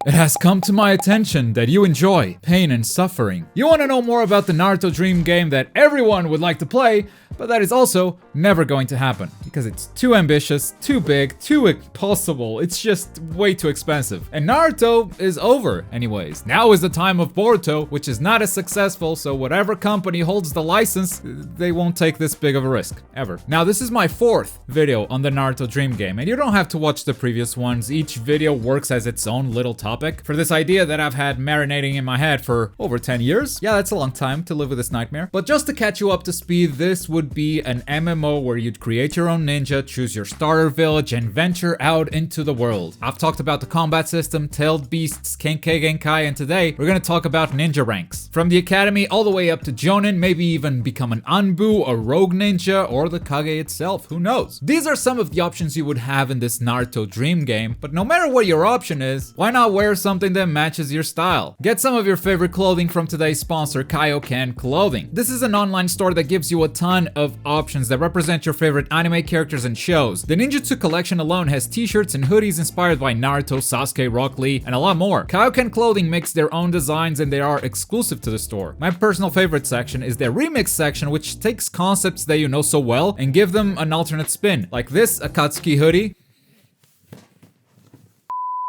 It has come to my attention that you enjoy pain and suffering. You want to know more about the Naruto Dream game that everyone would like to play, but that is also never going to happen because it's too ambitious, too big, too impossible. It's just way too expensive. And Naruto is over anyways. Now is the time of Boruto, which is not as successful, so whatever company holds the license, they won't take this big of a risk, ever. Now this is my 4th video on the Naruto Dream game, and you don't have to watch the previous ones. Each video works as its own little topic. For this idea that I've had marinating in my head for over 10 years. Yeah, that's a long time to live with this nightmare. But just to catch you up to speed, this would be an MMO where you'd create your own ninja, choose your starter village, and venture out into the world. I've talked about the combat system, tailed beasts, Kage and Kai, and today we're gonna talk about ninja ranks. From the academy all the way up to Jounin, maybe even become an ANBU, a rogue ninja, or the Kage itself, who knows? These are some of the options you would have in this Naruto Dream game, but no matter what your option is, why not wear something that matches your style? Get some of your favorite clothing from today's sponsor, Kaioken Clothing. This is an online store that gives you a ton of options that represent your favorite anime characters and shows. The Ninjutsu collection alone has t-shirts and hoodies inspired by Naruto, Sasuke, Rock Lee, and a lot more. Kaioken Clothing makes their own designs and they are exclusive to the store. My personal favorite section is their remix section, which takes concepts that you know so well and give them an alternate spin. Like this Akatsuki hoodie.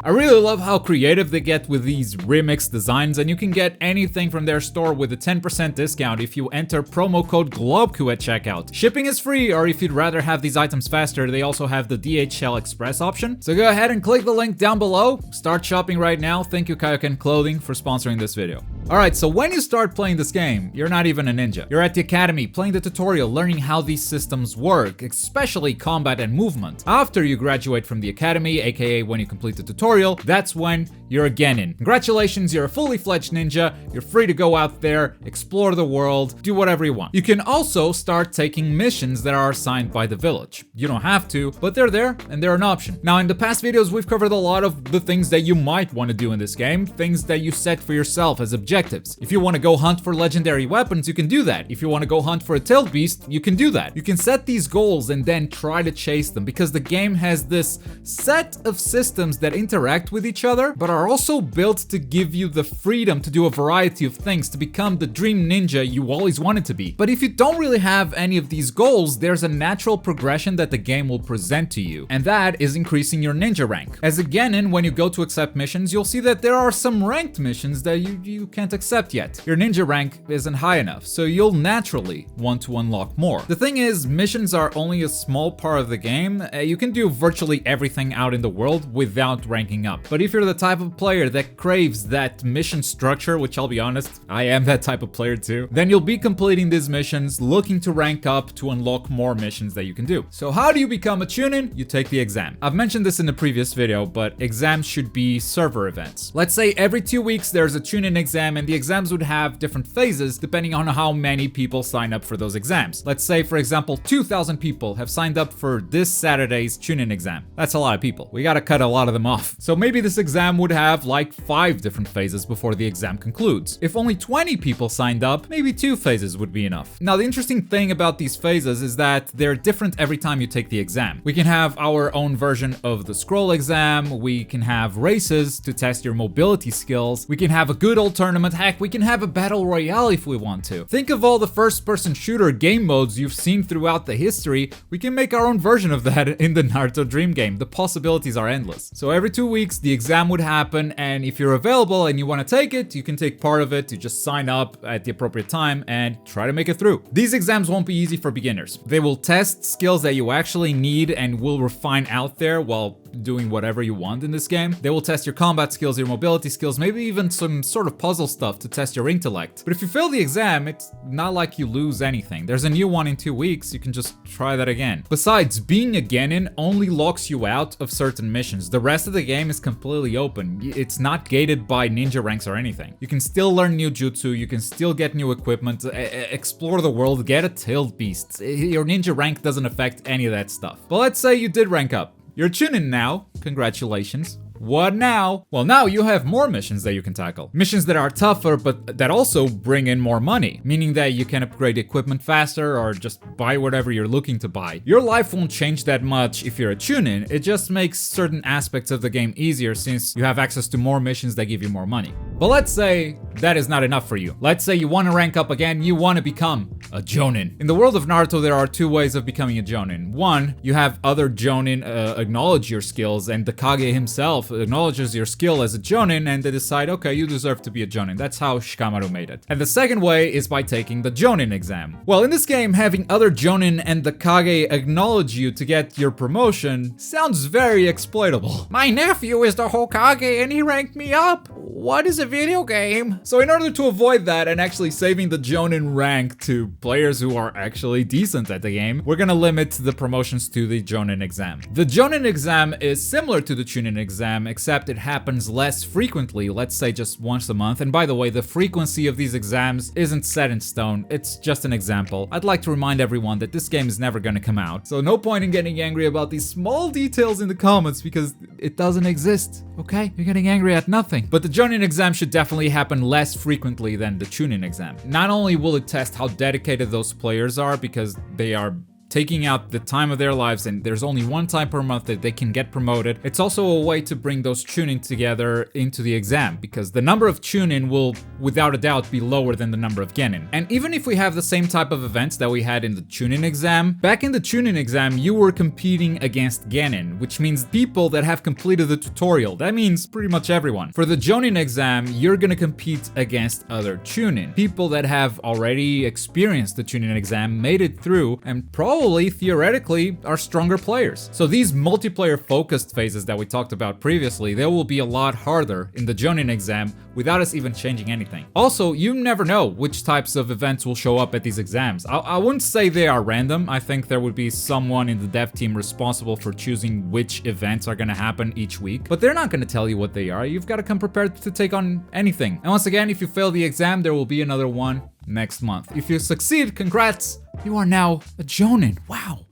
I really love how creative they get with these remix designs, and you can get anything from their store with a 10% discount if you enter promo code Globku at checkout. Shipping is free, or if you'd rather have these items faster, they also have the DHL Express option. So go ahead and click the link down below. Start shopping right now. Thank you Kaioken Clothing for sponsoring this video. Alright, so when you start playing this game, you're not even a ninja. You're at the academy, playing the tutorial, learning how these systems work, especially combat and movement. After you graduate from the academy, aka when you complete the tutorial, that's when you're a Genin. Congratulations, you're a fully fledged ninja, you're free to go out there, explore the world, do whatever you want. You can also start taking missions that are assigned by the village. You don't have to, but they're there and they're an option. Now in the past videos, we've covered a lot of the things that you might want to do in this game, things that you set for yourself as objectives. If you want to go hunt for legendary weapons, you can do that. If you want to go hunt for a tailed beast, you can do that. You can set these goals and then try to chase them because the game has this set of systems that interact with each other, but are also built to give you the freedom to do a variety of things to become the dream ninja you always wanted to be. But if you don't really have any of these goals, there's a natural progression that the game will present to you, and that is increasing your ninja rank. As a Genin, when you go to accept missions, you'll see that there are some ranked missions that you can't accept yet. Your ninja rank isn't high enough, so you'll naturally want to unlock more. The thing is, missions are only a small part of the game. You can do virtually everything out in the world without ranking up. But if you're the type of player that craves that mission structure, which I'll be honest, I am that type of player too, then you'll be completing these missions, looking to rank up to unlock more missions that you can do. So how do you become a Chunin? You take the exam. I've mentioned this in the previous video, but exams should be server events. Let's say every 2 weeks there's a Chunin exam, and the exams would have different phases depending on how many people sign up for those exams. Let's say, for example, 2,000 people have signed up for this Saturday's Chunin exam. That's a lot of people. We gotta cut a lot of them off. So maybe this exam would have like 5 different phases before the exam concludes. If only 20 people signed up, maybe 2 phases would be enough. Now, the interesting thing about these phases is that they're different every time you take the exam. We can have our own version of the scroll exam, we can have races to test your mobility skills, we can have a good old tournament, heck, we can have a battle royale if we want to. Think of all the first-person shooter game modes you've seen throughout the history. We can make our own version of that in the Naruto Dream game. The possibilities are endless. So every 2 weeks, the exam would happen, and if you're available and you want to take it, you can take part of it. You just sign up at the appropriate time and try to make it through. These exams won't be easy for beginners. They will test skills that you actually need and will refine out there while doing whatever you want in this game. They will test your combat skills, your mobility skills, maybe even some sort of puzzle stuff to test your intellect. But if you fail the exam, it's not like you lose anything. There's a new one in 2 weeks, you can just try that again. Besides, being a Genin only locks you out of certain missions. The rest of the game is completely open. It's not gated by ninja ranks or anything. You can still learn new jutsu, you can still get new equipment, explore the world, get a tailed beast. Your ninja rank doesn't affect any of that stuff. But let's say you did rank up. You're Chunin now, congratulations. What now? Well, now you have more missions that you can tackle. Missions that are tougher, but that also bring in more money, meaning that you can upgrade equipment faster or just buy whatever you're looking to buy. Your life won't change that much if you're a Chunin, it just makes certain aspects of the game easier since you have access to more missions that give you more money. But let's say that is not enough for you. Let's say you want to rank up again, you want to become a Jounin. In the world of Naruto, there are two ways of becoming a Jounin. One, you have other Jounin acknowledge your skills, and the Kage himself acknowledges your skill as a Jounin, and they decide, okay, you deserve to be a Jounin. That's how Shikamaru made it. And the second way is by taking the Jounin exam. Well, in this game, having other Jounin and the Kage acknowledge you to get your promotion sounds very exploitable. My nephew is the Hokage and he ranked me up. What is a video game? So in order to avoid that and actually saving the Jounin rank to players who are actually decent at the game, we're gonna limit the promotions to the Jounin exam. The Jounin exam is similar to the Chunin exam, except it happens less frequently, let's say just once a month. And by the way, the frequency of these exams isn't set in stone, it's just an example. I'd like to remind everyone that this game is never gonna come out, so no point in getting angry about these small details in the comments because it doesn't exist, okay? You're getting angry at nothing. But the Jounin exam should definitely happen less frequently than the Chunin exam. Not only will it test how dedicated those players are because they are taking out the time of their lives and there's only one time per month that they can get promoted, it's also a way to bring those Chunin together into the exam because the number of Chunin will without a doubt be lower than the number of Genin. And even if we have the same type of events that we had in the Chunin exam, back in the Chunin exam you were competing against Genin, which means people that have completed the tutorial. That means pretty much everyone. For the Jounin exam, you're gonna compete against other Chunin, people that have already experienced the Chunin exam, made it through, and probably theoretically are stronger players. So these multiplayer focused phases that we talked about previously, they will be a lot harder in the Jounin exam without us even changing anything. Also, you never know which types of events will show up at these exams. I wouldn't say they are random. I think there would be someone in the dev team responsible for choosing which events are gonna happen each week, but they're not gonna tell you what they are. You've got to come prepared to take on anything. And once again, if you fail the exam, there will be another one next month. If you succeed, congrats! You are now a Jounin. Wow.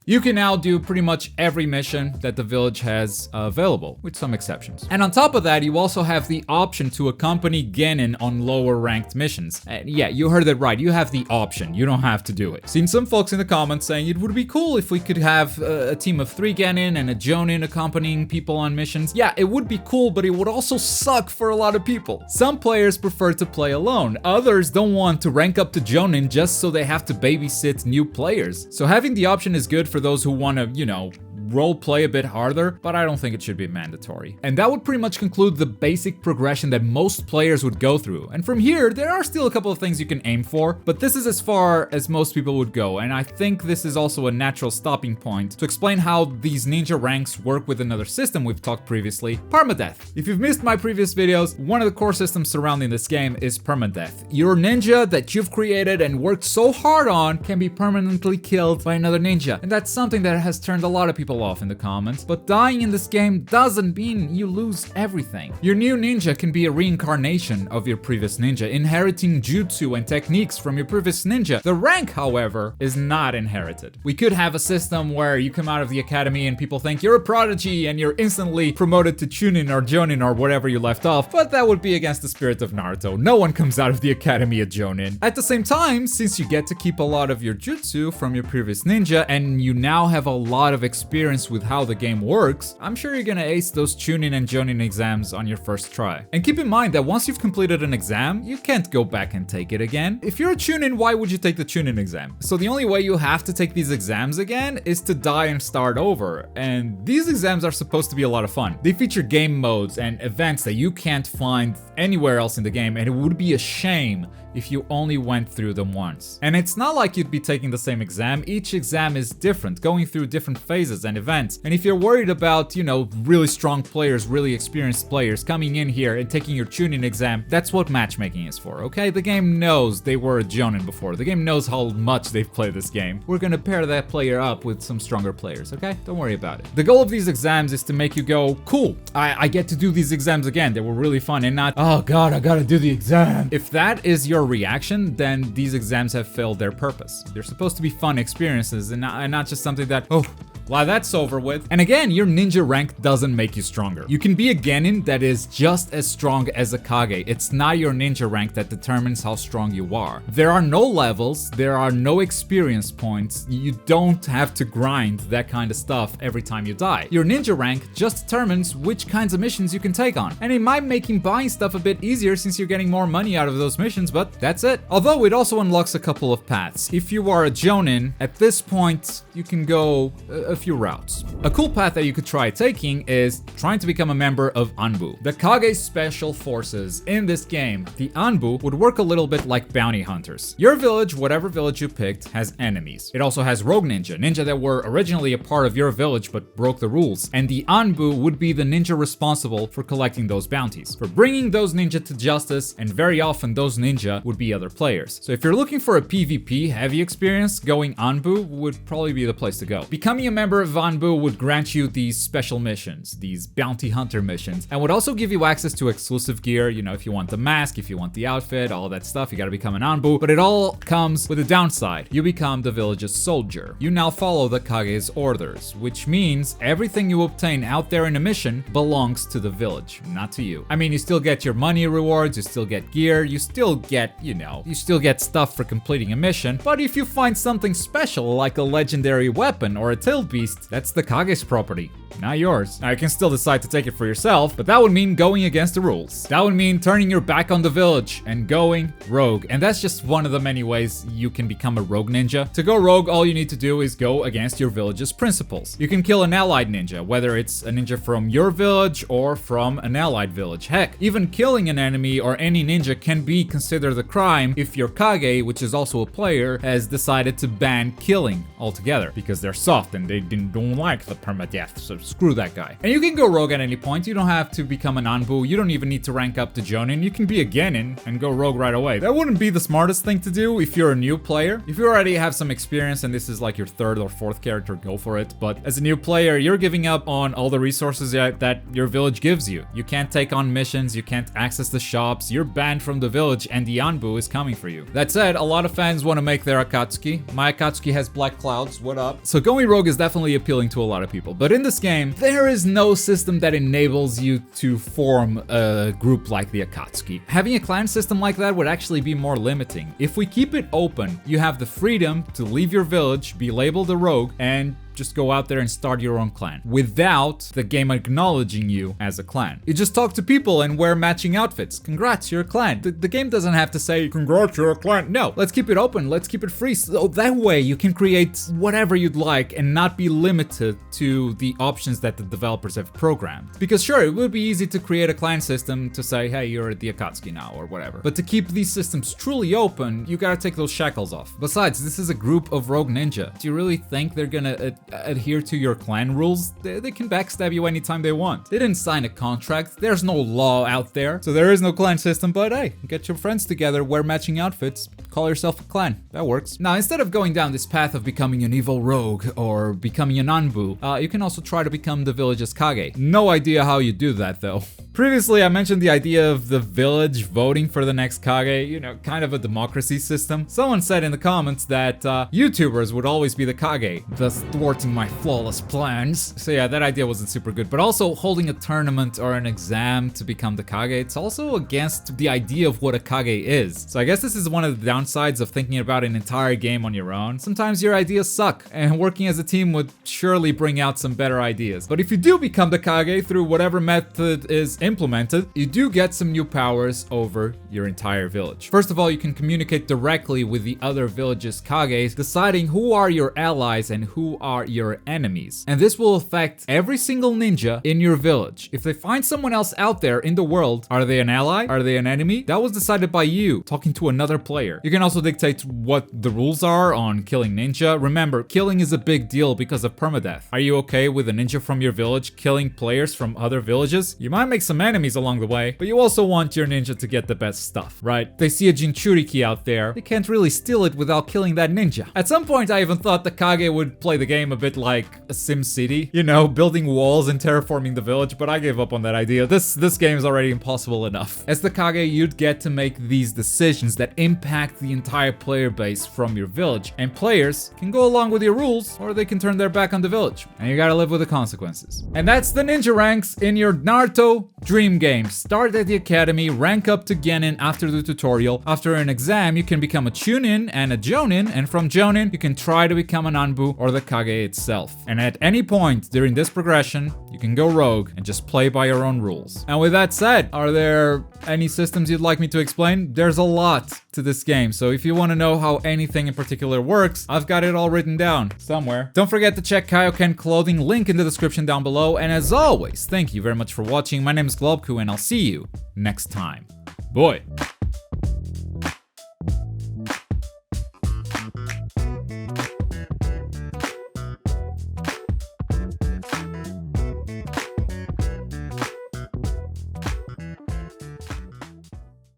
You can now do pretty much every mission that the village has available, with some exceptions. And on top of that, you also have the option to accompany Genin on lower ranked missions. And yeah, you heard it right, you have the option, you don't have to do it. Seen some folks in the comments saying it would be cool if we could have a team of 3 Genin and a Jounin accompanying people on missions. Yeah, it would be cool, but it would also suck for a lot of people. Some players prefer to play alone, others don't want to rank up to Jounin just so they have to babysit new players. So having the option is good for those who want to, you know, role play a bit harder, but I don't think it should be mandatory. And that would pretty much conclude the basic progression that most players would go through. And from here, there are still a couple of things you can aim for, but this is as far as most people would go. And I think this is also a natural stopping point to explain how these ninja ranks work with another system we've talked previously, Permadeath. If you've missed my previous videos, one of the core systems surrounding this game is Permadeath. Your ninja that you've created and worked so hard on can be permanently killed by another ninja. And that's something that has turned a lot of people off in the comments, but dying in this game doesn't mean you lose everything. Your new ninja can be a reincarnation of your previous ninja, inheriting jutsu and techniques from your previous ninja. The rank, however, is not inherited. We could have a system where you come out of the academy and people think you're a prodigy and you're instantly promoted to Chunin or Jounin or whatever you left off, but that would be against the spirit of Naruto. No one comes out of the academy a Jounin. At the same time, since you get to keep a lot of your jutsu from your previous ninja and you now have a lot of experience with how the game works, I'm sure you're gonna ace those Chunin and Jounin exams on your first try. And keep in mind that once you've completed an exam, you can't go back and take it again. If you're a Chunin, why would you take the Chunin exam? So the only way you have to take these exams again is to die and start over. And these exams are supposed to be a lot of fun. They feature game modes and events that you can't find anywhere else in the game, and it would be a shame if you only went through them once. And it's not like you'd be taking the same exam. Each exam is different, going through different phases and events. And if you're worried about, you know, really strong players, really experienced players coming in here and taking your Chunin exam, that's what matchmaking is for, okay? The game knows they were a Jounin before. The game knows how much they've played this game. We're gonna pair that player up with some stronger players, okay? Don't worry about it. The goal of these exams is to make you go, cool, I get to do these exams again. They were really fun, and not, oh God, I gotta do the exam. If that is your reaction, then these exams have failed their purpose. They're supposed to be fun experiences and not just something that, oh, While that's over with, and again, your ninja rank doesn't make you stronger. You can be a Genin that is just as strong as a Kage. It's not your ninja rank that determines how strong you are. There are no levels, there are no experience points. You don't have to grind that kind of stuff every time you die. Your ninja rank just determines which kinds of missions you can take on. And it might make buying stuff a bit easier since you're getting more money out of those missions, but that's it. Although it also unlocks a couple of paths. If you are a Jounin, at this point, you can go a few routes. A cool path that you could try taking is trying to become a member of ANBU. The Kage Special Forces in this game, the ANBU, would work a little bit like bounty hunters. Your village, whatever village you picked, has enemies. It also has rogue ninja that were originally a part of your village but broke the rules. And the ANBU would be the ninja responsible for collecting those bounties, for bringing those ninja to justice, and very often those ninja would be other players. So if you're looking for a PvP heavy experience, going ANBU would probably be the place to go. Becoming a member of ANBU would grant you these special missions, these bounty hunter missions, and would also give you access to exclusive gear. You know, if you want the mask, if you want the outfit, all that stuff, you gotta become an ANBU. But it all comes with a downside. You become the village's soldier. You now follow the Kage's orders, which means everything you obtain out there in a mission belongs to the village, not to you. I mean, you still get your money rewards, you still get gear, you still get, you still get stuff for completing a mission, but if you find something special like a legendary weapon or a tailed beast, that's the Kage's property, not yours. Now you can still decide to take it for yourself, but that would mean going against the rules. That would mean turning your back on the village and going rogue, and that's just one of the many ways you can become a rogue ninja. To go rogue, all you need to do is go against your village's principles. You can kill an allied ninja, whether it's a ninja from your village or from an allied village. Heck, even killing an enemy or any ninja can be considered a crime if your Kage, which is also a player, has decided to ban killing altogether because they're soft and they don't like the permadeath, so screw that guy. And you can go rogue at any point. You don't have to become an ANBU. You don't even need to rank up to Jounin. You can be a Genin and go rogue right away. That wouldn't be the smartest thing to do if you're a new player. If you already have some experience and this is like your third or fourth character, go for it. But as a new player, you're giving up on all the resources that your village gives you. You can't take on missions, you can't access the shops, you're banned from the village, and the ANBU is coming for you. That said, a lot of fans want to make their Akatsuki. My Akatsuki has black clouds, what up? So going rogue is definitely appealing to a lot of people. But in this game, there is no system that enables you to form a group like the Akatsuki. Having a clan system like that would actually be more limiting. If we keep it open, you have the freedom to leave your village, be labeled a rogue, and just go out there and start your own clan without the game acknowledging you as a clan. You just talk to people and wear matching outfits. Congrats, you're a clan. The game doesn't have to say, congrats, you're a clan. No, let's keep it open. Let's keep it free. So that way you can create whatever you'd like and not be limited to the options that the developers have programmed. Because sure, it would be easy to create a clan system to say, hey, you're the Akatsuki now or whatever. But to keep these systems truly open, you gotta take those shackles off. Besides, this is a group of rogue ninja. Do you really think they're gonna adhere to your clan rules? They can backstab you anytime they want. They didn't sign a contract. There's no law out there. So there is no clan system, but hey, get your friends together, wear matching outfits, call yourself a clan. That works. Now, instead of going down this path of becoming an evil rogue or becoming an ANBU, you can also try to become the village's Kage. No idea how you do that though. Previously, I mentioned the idea of the village voting for the next Kage, kind of a democracy system. Someone said in the comments that YouTubers would always be the Kage, thus thwarting my flawless plans. So yeah, that idea wasn't super good. But also holding a tournament or an exam to become the Kage, it's also against the idea of what a Kage is. So I guess this is one of the downsides of thinking about an entire game on your own. Sometimes your ideas suck, and working as a team would surely bring out some better ideas. But if you do become the Kage through whatever method is implemented, you do get some new powers over your entire village. First of all, you can communicate directly with the other villages' Kages, deciding who are your allies and who are your enemies. And this will affect every single ninja in your village. If they find someone else out there in the world, are they an ally? Are they an enemy? That was decided by you, talking to another player. You can also dictate what the rules are on killing ninja. Remember, killing is a big deal because of permadeath. Are you okay with a ninja from your village killing players from other villages? You might make some enemies along the way, but you also want your ninja to get the best stuff, right? They see a Jinchuriki out there, they can't really steal it without killing that ninja. At some point, I even thought the Kage would play the game game a bit like a Sim City, you know, building walls and terraforming the village, but I gave up on that idea. This game is already impossible enough. As the Kage, you'd get to make these decisions that impact the entire player base from your village, and players can go along with your rules, or they can turn their back on the village, and you gotta live with the consequences. And that's the ninja ranks in your Naruto Dream game. Start at the academy, rank up to Genin after the tutorial. After an exam, you can become a Chunin and a Jounin, and from Jounin, you can try to become an ANBU or the Kage itself. And at any point during this progression, you can go rogue and just play by your own rules. And with that said, are there any systems you'd like me to explain? There's a lot to this game, so if you want to know how anything in particular works, I've got it all written down somewhere. Don't forget to check Kaioken clothing, link in the description down below, and as always, thank you very much for watching. My name is Globku, and I'll see you next time. Boy.